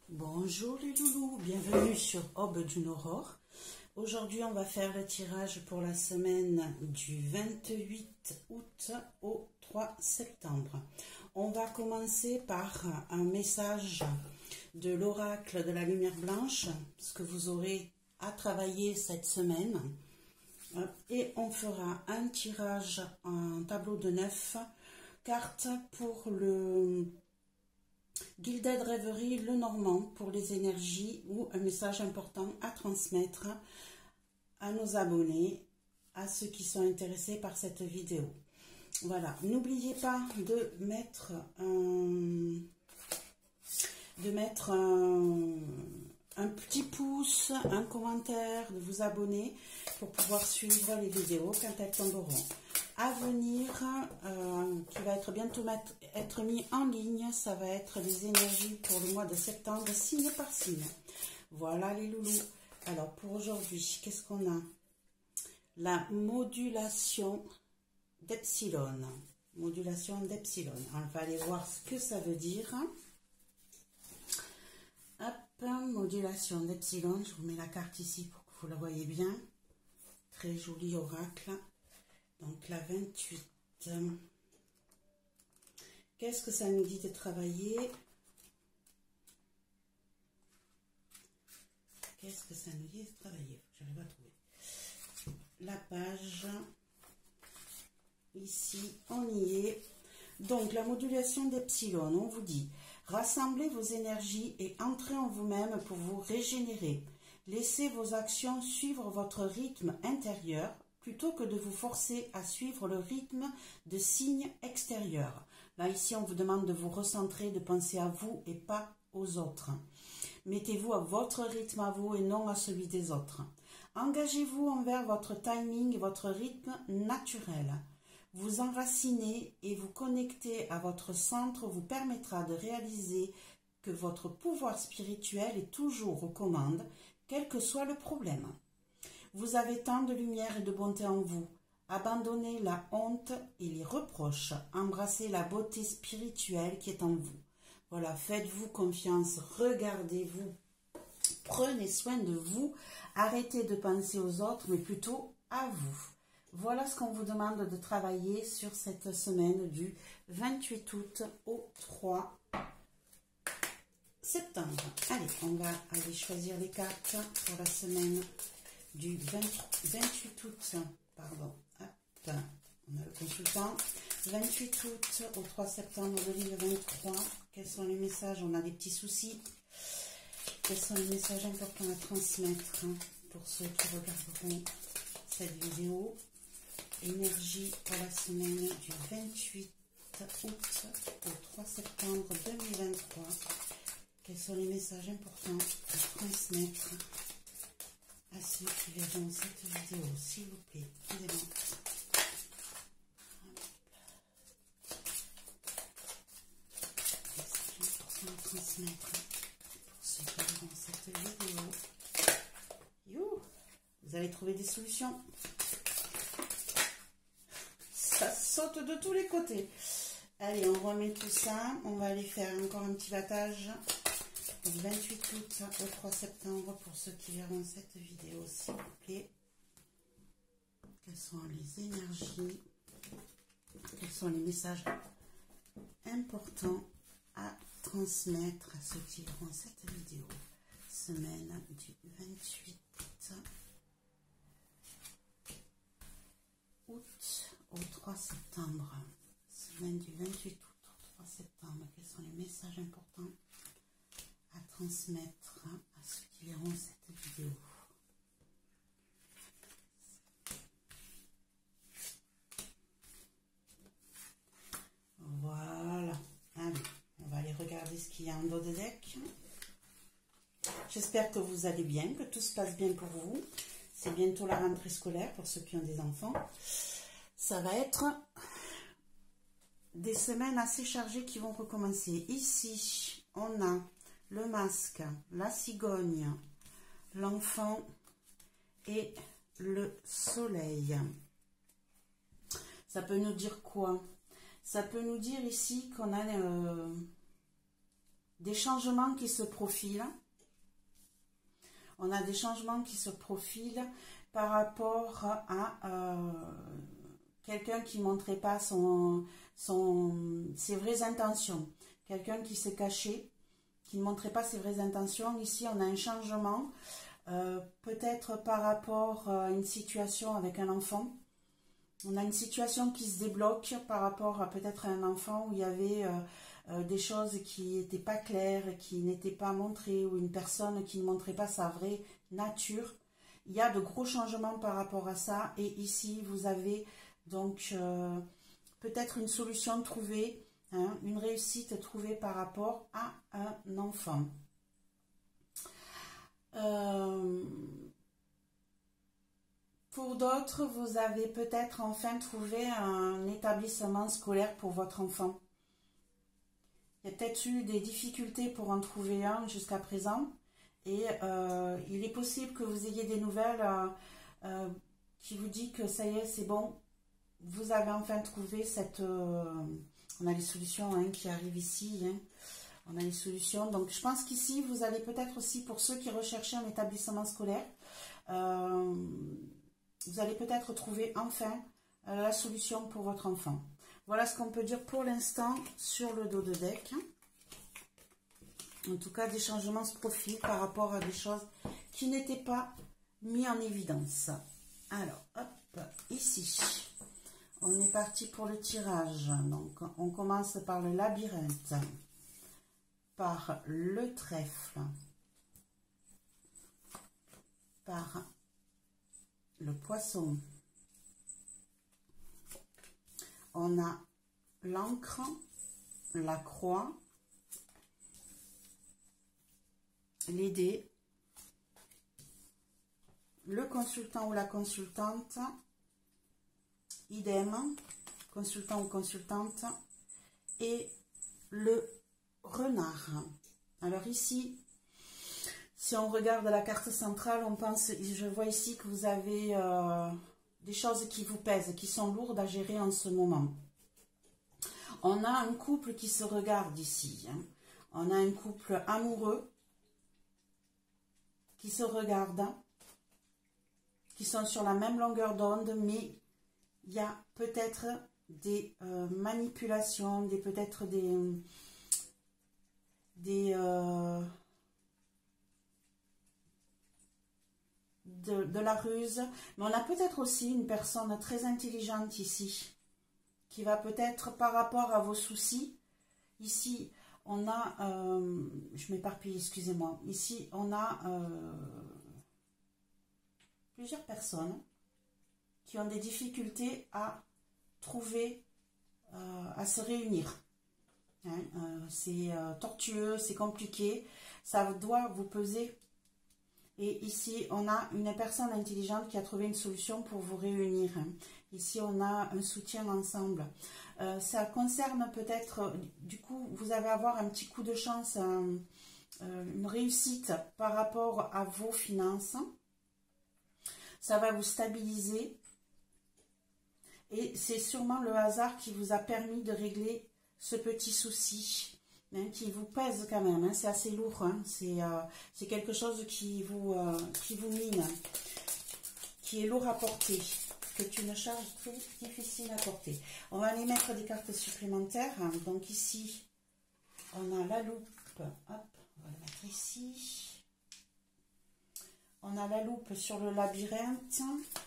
Bonjour les loulous, bienvenue sur Aube d'une Aurore. Aujourd'hui on va faire le tirage pour la semaine du 28 août au 3 septembre. On va commencer par un message de l'oracle de la lumière blanche, ce que vous aurez à travailler cette semaine. Et on fera un tirage en tableau de 9 cartes pour le Gilded Rêverie Le Normand pour les énergies ou un message important à transmettre à nos abonnés, à ceux qui sont intéressés par cette vidéo. Voilà, n'oubliez pas de mettre un petit pouce, un commentaire, de vous abonner pour pouvoir suivre les vidéos quand elles tomberont. À venir, qui va être bientôt être mis en ligne, ça va être les énergies pour le mois de septembre, signe par signe. Voilà les loulous. Alors pour aujourd'hui, qu'est-ce qu'on a? La modulation d'Epsilon. Modulation d'Epsilon. On va aller voir ce que ça veut dire. Hop, modulation d'Epsilon. Je vous mets la carte ici pour que vous la voyez bien. Très joli oracle. Donc la 28. Qu'est-ce que ça nous dit de travailler? Qu'est-ce que ça nous dit de travailler? J'arrive à trouver la page. Ici, on y est. Donc la modulation d'Epsilon, on vous dit: rassemblez vos énergies et entrez en vous-même pour vous régénérer. Laissez vos actions suivre votre rythme intérieur, plutôt que de vous forcer à suivre le rythme de signes extérieurs. Là, ici, on vous demande de vous recentrer, de penser à vous et pas aux autres. Mettez-vous à votre rythme à vous et non à celui des autres. Engagez-vous envers votre timing et votre rythme naturel. Vous enraciner et vous connecter à votre centre vous permettra de réaliser que votre pouvoir spirituel est toujours aux commandes, quel que soit le problème. Vous avez tant de lumière et de bonté en vous. Abandonnez la honte et les reproches. Embrassez la beauté spirituelle qui est en vous. Voilà, faites-vous confiance, regardez-vous, prenez soin de vous. Arrêtez de penser aux autres, mais plutôt à vous. Voilà ce qu'on vous demande de travailler sur cette semaine du 28 août au 3 septembre. Allez, on va aller choisir les cartes pour la semaine du 28 août, pardon, hop, on a le consultant, 28 août au 3 septembre 2023, quels sont les messages? On a des petits soucis, quels sont les messages importants à transmettre pour ceux qui regarderont cette vidéo? Énergie pour la semaine du 28 août au 3 septembre 2023, quels sont les messages importants à transmettre à ceux qui verront cette vidéo, s'il vous plaît, aidez-moi. C'est important à transmettre pour ceux qui verront cette vidéo. You, vous allez trouver des solutions. Ça saute de tous les côtés. Allez, on remet tout ça. On va aller faire encore un petit battage. Donc 28 août au 3 septembre pour ceux qui verront cette vidéo, s'il vous plaît. Quelles sont les énergies? Quels sont les messages importants à transmettre à ceux qui verront cette vidéo? Semaine du 28 août au 3 septembre. Semaine du 28 août au 3 septembre. Quels sont les messages importants à transmettre à ceux qui verront cette vidéo? Voilà. Allez, on va aller regarder ce qu'il y a en dos de deck. J'espère que vous allez bien, que tout se passe bien pour vous. C'est bientôt la rentrée scolaire pour ceux qui ont des enfants. Ça va être des semaines assez chargées qui vont recommencer. Ici, on a le masque, la cigogne, l'enfant et le soleil. Ça peut nous dire quoi? Ça peut nous dire ici qu'on a des changements qui se profilent. On a des changements qui se profilent par rapport à quelqu'un qui ne montrait pas ses vraies intentions. Quelqu'un qui s'est caché, qui ne montrait pas ses vraies intentions. Ici, on a un changement, peut-être par rapport à une situation avec un enfant. On a une situation qui se débloque par rapport à peut-être un enfant où il y avait des choses qui n'étaient pas claires, qui n'étaient pas montrées, ou une personne qui ne montrait pas sa vraie nature. Il y a de gros changements par rapport à ça. Et ici, vous avez donc peut-être une solution trouvée, hein, une réussite trouvée par rapport à un enfant. Pour d'autres, vous avez peut-être enfin trouvé un établissement scolaire pour votre enfant. Il y a peut-être eu des difficultés pour en trouver un jusqu'à présent. Et il est possible que vous ayez des nouvelles qui vous disent que ça y est, c'est bon. Vous avez enfin trouvé cette... on a les solutions hein, qui arrivent ici. Hein. On a les solutions. Donc, je pense qu'ici, vous allez peut-être aussi, pour ceux qui recherchaient un établissement scolaire, vous allez peut-être trouver enfin la solution pour votre enfant. Voilà ce qu'on peut dire pour l'instant sur le dos de deck. En tout cas, des changements se profilent par rapport à des choses qui n'étaient pas mises en évidence. Alors, hop, ici, on est parti pour le tirage. Donc, on commence par le labyrinthe, par le trèfle, par le poisson. On a l'encre, la croix, les dés, le consultant ou la consultante, idem, consultant ou consultante, et le renard. Alors ici, si on regarde la carte centrale, on pense, je vois ici que vous avez des choses qui vous pèsent, qui sont lourdes à gérer en ce moment. On a un couple qui se regarde ici. Hein. On a un couple amoureux qui se regardent, qui sont sur la même longueur d'onde, mais il y a peut-être des manipulations, peut-être de la ruse, mais on a peut-être aussi une personne très intelligente ici, qui va peut-être par rapport à vos soucis, ici on a, je m'éparpille, excusez-moi, ici on a plusieurs personnes qui ont des difficultés à trouver, à se réunir. Hein, c'est tortueux, c'est compliqué, ça doit vous peser. Et ici, on a une personne intelligente qui a trouvé une solution pour vous réunir. Ici, on a un soutien ensemble. Ça concerne peut-être, du coup, vous allez avoir un petit coup de chance, une réussite par rapport à vos finances. Ça va vous stabiliser. Et c'est sûrement le hasard qui vous a permis de régler ce petit souci. Hein, qui vous pèse quand même, hein, c'est assez lourd, hein, c'est quelque chose qui vous mine, qui est lourd à porter, c'est une charge très difficile à porter. On va aller mettre des cartes supplémentaires, hein. Donc ici, on a la loupe, hop, on va la mettre ici, on a la loupe sur le labyrinthe,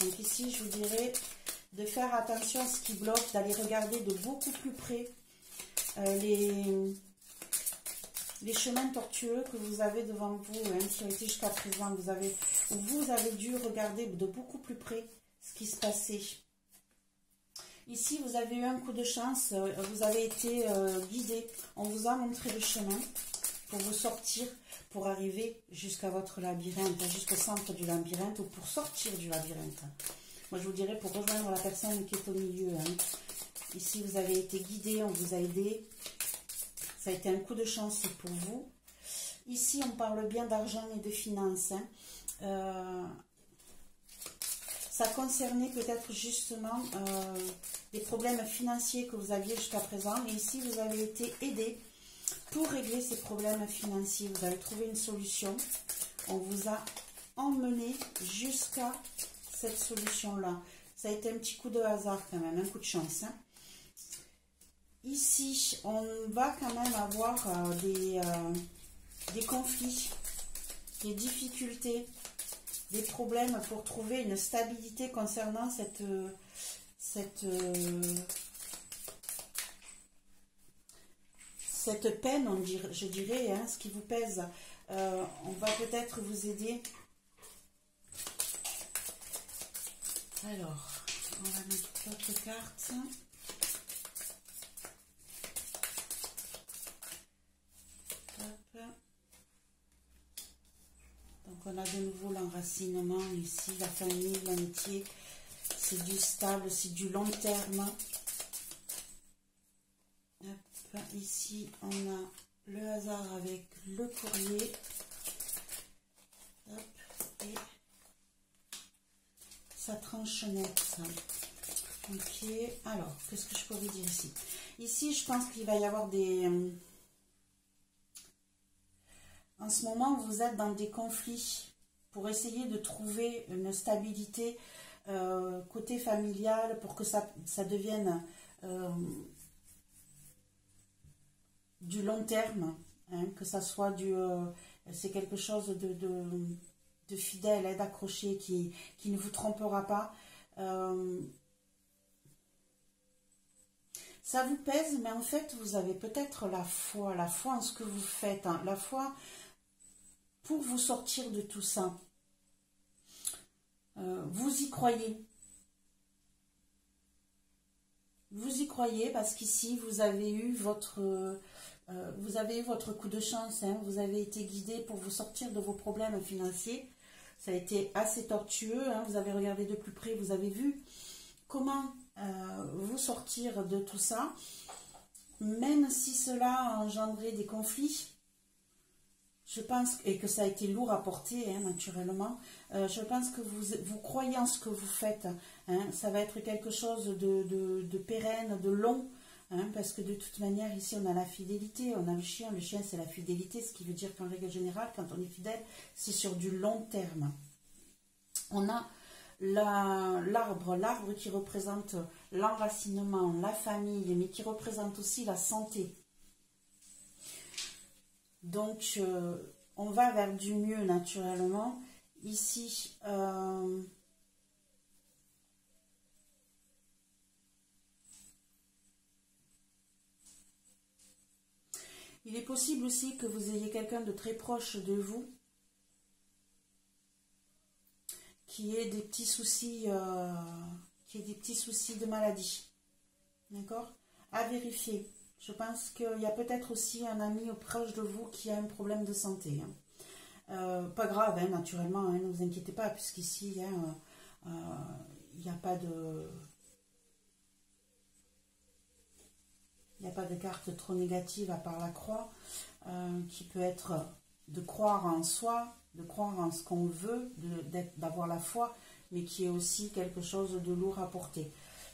donc ici je vous dirais de faire attention à ce qui bloque, d'aller regarder de beaucoup plus près les chemins tortueux que vous avez devant vous, hein, qui ont été jusqu'à présent, vous avez dû regarder de beaucoup plus près ce qui se passait. Ici, vous avez eu un coup de chance, vous avez été guidé, on vous a montré le chemin pour vous sortir, pour arriver jusqu'à votre labyrinthe, jusqu'au centre du labyrinthe, ou pour sortir du labyrinthe. Moi, je vous dirais pour rejoindre la personne qui est au milieu. Hein. Ici, vous avez été guidé, on vous a aidé. Ça a été un coup de chance pour vous. Ici, on parle bien d'argent et de finances. Hein. Ça concernait peut-être justement des problèmes financiers que vous aviez jusqu'à présent. Et ici, vous avez été aidé pour régler ces problèmes financiers. Vous avez trouvé une solution. On vous a emmené jusqu'à cette solution-là. Ça a été un petit coup de hasard quand même, un coup de chance. Hein. Ici, on va quand même avoir des conflits, des difficultés, des problèmes pour trouver une stabilité concernant cette peine, je dirais, hein, ce qui vous pèse. On va peut-être vous aider. Alors, on va mettre d'autres cartes. Hop. Donc, on a de nouveau l'enracinement ici, la famille, l'amitié. C'est du stable, c'est du long terme. Hop. Ici, on a le hasard avec le courrier. Hop. Et ça tranche net, ça. Ok, alors, qu'est-ce que je peux vous dire ici? Ici, je pense qu'il va y avoir des... En ce moment, vous êtes dans des conflits pour essayer de trouver une stabilité côté familial pour que ça devienne du long terme, hein, que ça soit c'est quelque chose de fidèle, hein, d'accroché, qui ne vous trompera pas. Ça vous pèse, mais en fait, vous avez peut-être la foi en ce que vous faites, hein, la foi pour vous sortir de tout ça. Vous y croyez. Vous y croyez parce qu'ici, vous avez eu votre coup de chance, hein, vous avez été guidé pour vous sortir de vos problèmes financiers. Ça a été assez tortueux, hein, vous avez regardé de plus près, vous avez vu comment vous sortir de tout ça, même si cela a engendré des conflits. Je pense, et que ça a été lourd à porter, hein, naturellement, je pense que vous croyez en ce que vous faites. Hein, ça va être quelque chose de pérenne, de long, hein, parce que de toute manière, ici, on a la fidélité, on a le chien c'est la fidélité, ce qui veut dire qu'en règle générale, quand on est fidèle, c'est sur du long terme. On a l'arbre qui représente l'enracinement, la famille, mais qui représente aussi la santé. Donc, on va vers du mieux naturellement. Ici, il est possible aussi que vous ayez quelqu'un de très proche de vous qui ait des petits soucis, de maladie. D'accord? À vérifier. Je pense qu'il y a peut-être aussi un ami proche de vous qui a un problème de santé. Hein. Pas grave, hein, naturellement, hein, ne vous inquiétez pas, puisqu'ici, hein, il n'y a pas de... Il n'y a pas de carte trop négative à part la croix, qui peut être de croire en soi, de croire en ce qu'on veut, d'avoir la foi, mais qui est aussi quelque chose de lourd à porter.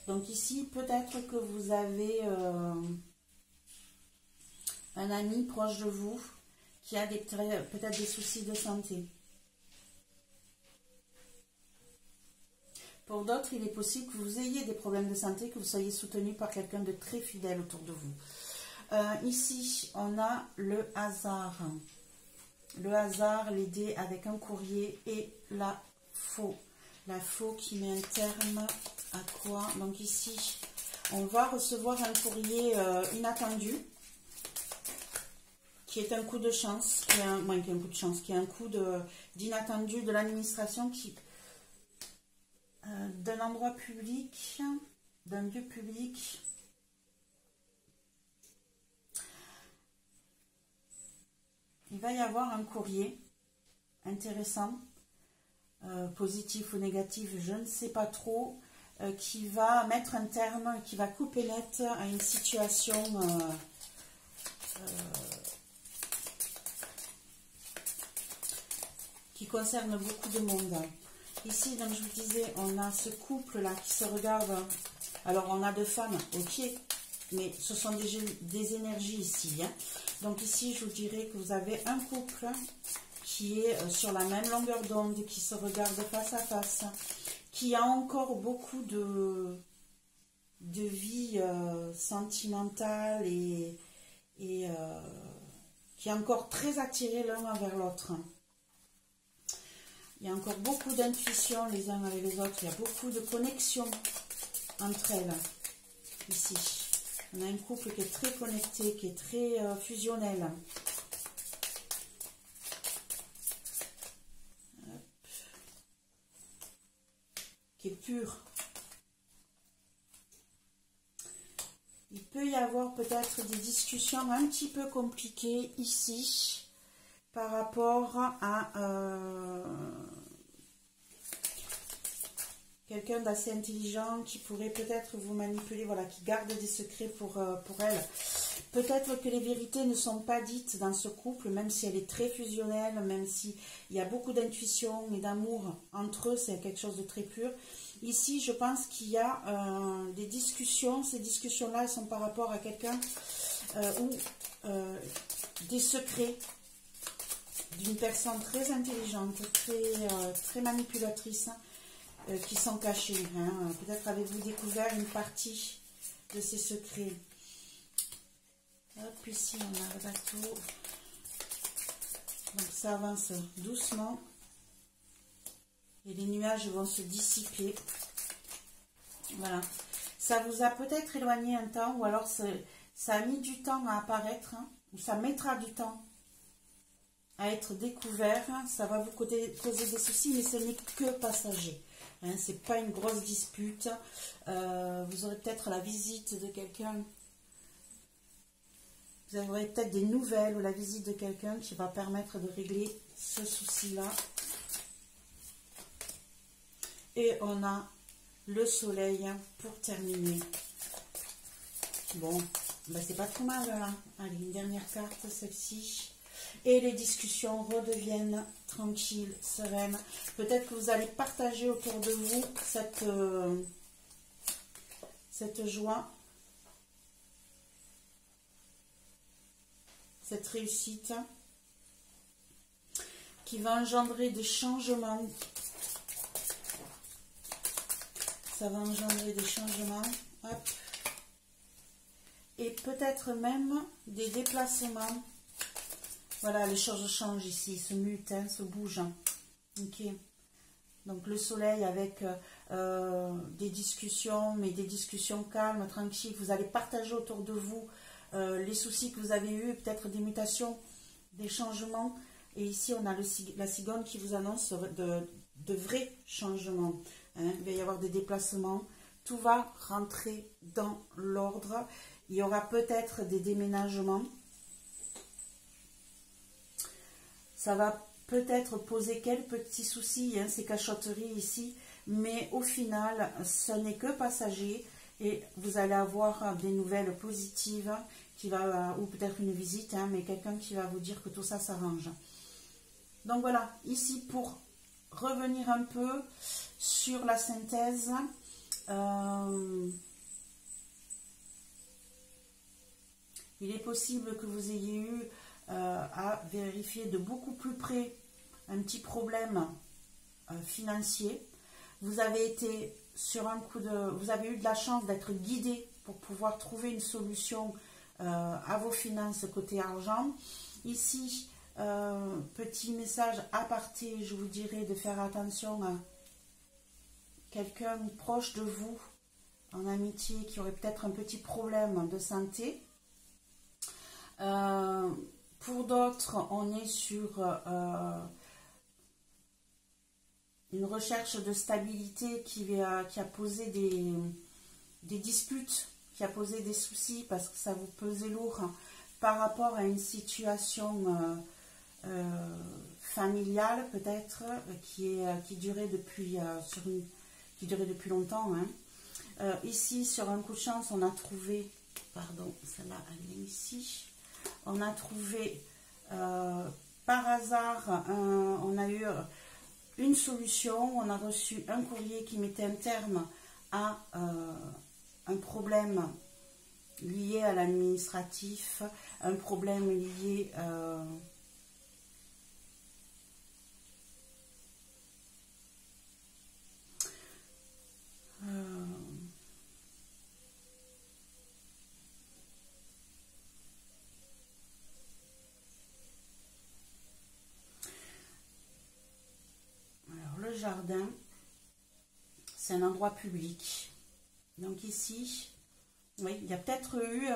Donc ici, peut-être que vous avez un ami proche de vous qui a peut-être des soucis de santé. Pour d'autres, il est possible que vous ayez des problèmes de santé, que vous soyez soutenu par quelqu'un de très fidèle autour de vous. Ici, on a le hasard. Le hasard, les dés avec un courrier et la faux. La faux qui met un terme à quoi? Donc ici, on va recevoir un courrier inattendu, qui est un coup de chance, qui est un coup d'inattendu de l'administration qui... d'un endroit public, d'un lieu public. Il va y avoir un courrier intéressant, positif ou négatif, je ne sais pas trop, qui va mettre un terme, qui va couper net à une situation qui concerne beaucoup de monde. Ici, donc je vous disais, on a ce couple-là qui se regarde. Alors, on a deux femmes, ok, mais ce sont des énergies ici. Hein. Donc ici, je vous dirais que vous avez un couple qui est sur la même longueur d'onde, qui se regarde face à face, qui a encore beaucoup de vie sentimentale et qui est encore très attiré l'un vers l'autre. Il y a encore beaucoup d'intuition les uns avec les autres, il y a beaucoup de connexion entre elles, ici. On a un couple qui est très connecté, qui est très fusionnel. Hop. Qui est pur. Il peut y avoir peut-être des discussions un petit peu compliquées ici par rapport à quelqu'un d'assez intelligent qui pourrait peut-être vous manipuler, voilà, qui garde des secrets pour elle. Peut-être que les vérités ne sont pas dites dans ce couple, même si elle est très fusionnelle, même s'il y a beaucoup d'intuition et d'amour entre eux, c'est quelque chose de très pur. Ici, je pense qu'il y a des discussions. Ces discussions-là, elles sont par rapport à quelqu'un ou des secrets d'une personne très intelligente, très manipulatrice, qui sont cachés. Hein. Peut-être avez-vous découvert une partie de ces secrets. Hop, ici on a le bateau. Donc ça avance doucement. Et les nuages vont se dissiper. Voilà. Ça vous a peut-être éloigné un temps, ou alors ça a mis du temps à apparaître, hein, ou ça mettra du temps à être découvert. Ça va vous causer des soucis, mais ce n'est que passager. Hein, c'est pas une grosse dispute. Vous aurez peut-être la visite de quelqu'un. Vous aurez peut-être des nouvelles ou la visite de quelqu'un qui va permettre de régler ce souci-là. Et on a le soleil pour terminer. Bon, ben c'est pas trop mal là. Allez, une dernière carte, celle-ci. Et les discussions redeviennent tranquilles, sereines. Peut-être que vous allez partager autour de vous cette joie, cette réussite qui va engendrer des changements. Ça va engendrer des changements. Hop. Et peut-être même des déplacements. Voilà, les choses changent ici, se mutent, hein, se bougent. Ok. Donc le soleil avec des discussions, mais des discussions calmes, tranquilles. Vous allez partager autour de vous les soucis que vous avez eus, peut-être des mutations, des changements. Et ici, on a la cigogne qui vous annonce de vrais changements. Hein. Il va y avoir des déplacements. Tout va rentrer dans l'ordre. Il y aura peut-être des déménagements. Ça va peut-être poser quelques petits soucis, hein, ces cachotteries ici. Mais au final, ce n'est que passager. Et vous allez avoir des nouvelles positives, ou peut-être une visite, hein, mais quelqu'un qui va vous dire que tout ça s'arrange. Donc voilà, ici pour revenir un peu sur la synthèse, il est possible que vous ayez eu à vérifier de beaucoup plus près un petit problème financier. Vous avez été sur un coup vous avez eu de la chance d'être guidé pour pouvoir trouver une solution à vos finances côté argent. Ici, petit message aparté, je vous dirais de faire attention à quelqu'un proche de vous en amitié qui aurait peut-être un petit problème de santé. Pour d'autres, on est sur une recherche de stabilité qui a posé des disputes, qui a posé des soucis parce que ça vous pesait lourd par rapport à une situation familiale peut-être qui durait depuis longtemps. Hein. Ici, sur un coup de chance, on a trouvé, pardon, celle-là, elle est ici. On a trouvé par hasard, on a eu une solution, on a reçu un courrier qui mettait un terme à un problème lié à l'administratif, un problème lié alors le jardin, c'est un endroit public. Donc ici, oui, il y a peut-être eu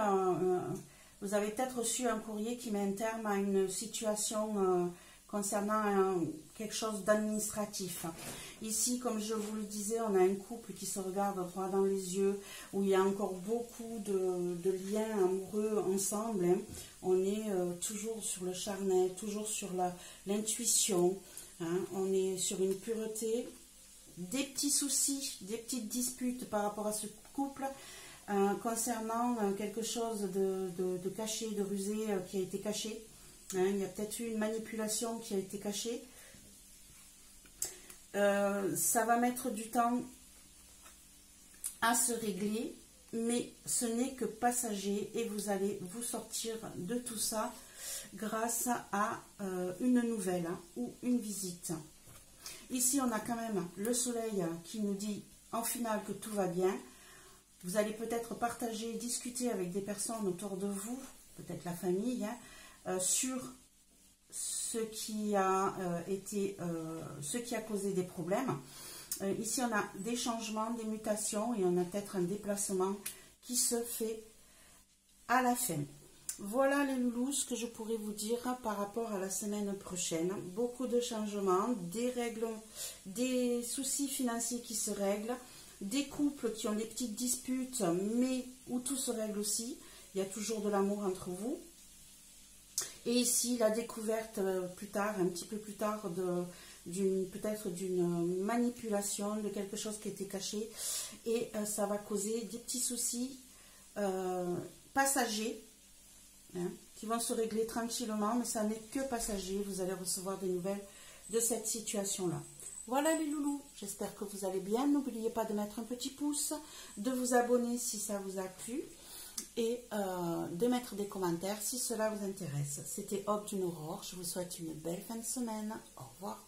vous avez peut-être reçu un courrier qui met un terme à une situation concernant quelque chose d'administratif. Ici, comme je vous le disais, on a un couple qui se regarde droit dans les yeux, où il y a encore beaucoup de liens amoureux ensemble. Hein. On est toujours sur le charnel, toujours sur l'intuition. Hein. On est sur une pureté. Des petits soucis, des petites disputes par rapport à ce couple concernant quelque chose de caché, de rusé qui a été caché. Hein, il y a peut-être eu une manipulation qui a été cachée. Ça va mettre du temps à se régler, mais ce n'est que passager et vous allez vous sortir de tout ça grâce à une nouvelle ou une visite. Ici, on a quand même le soleil qui nous dit en finale que tout va bien. Vous allez peut-être partager, discuter avec des personnes autour de vous, peut-être la famille, hein, sur ce qui a causé des problèmes. Ici, on a des changements, des mutations et on a peut-être un déplacement qui se fait à la fin. Voilà les loulous, ce que je pourrais vous dire par rapport à la semaine prochaine. Beaucoup de changements, des règles, des soucis financiers qui se règlent, des couples qui ont des petites disputes, mais où tout se règle aussi. Il y a toujours de l'amour entre vous. Et ici, la découverte plus tard, un petit peu plus tard, peut-être d'une manipulation, de quelque chose qui était caché. Et ça va causer des petits soucis passagers. Hein, qui vont se régler tranquillement, mais ça n'est que passager. Vous allez recevoir des nouvelles de cette situation-là. Voilà les loulous, j'espère que vous allez bien. N'oubliez pas de mettre un petit pouce, de vous abonner si ça vous a plu et de mettre des commentaires si cela vous intéresse. C'était Aube d'une Aurore, je vous souhaite une belle fin de semaine. Au revoir.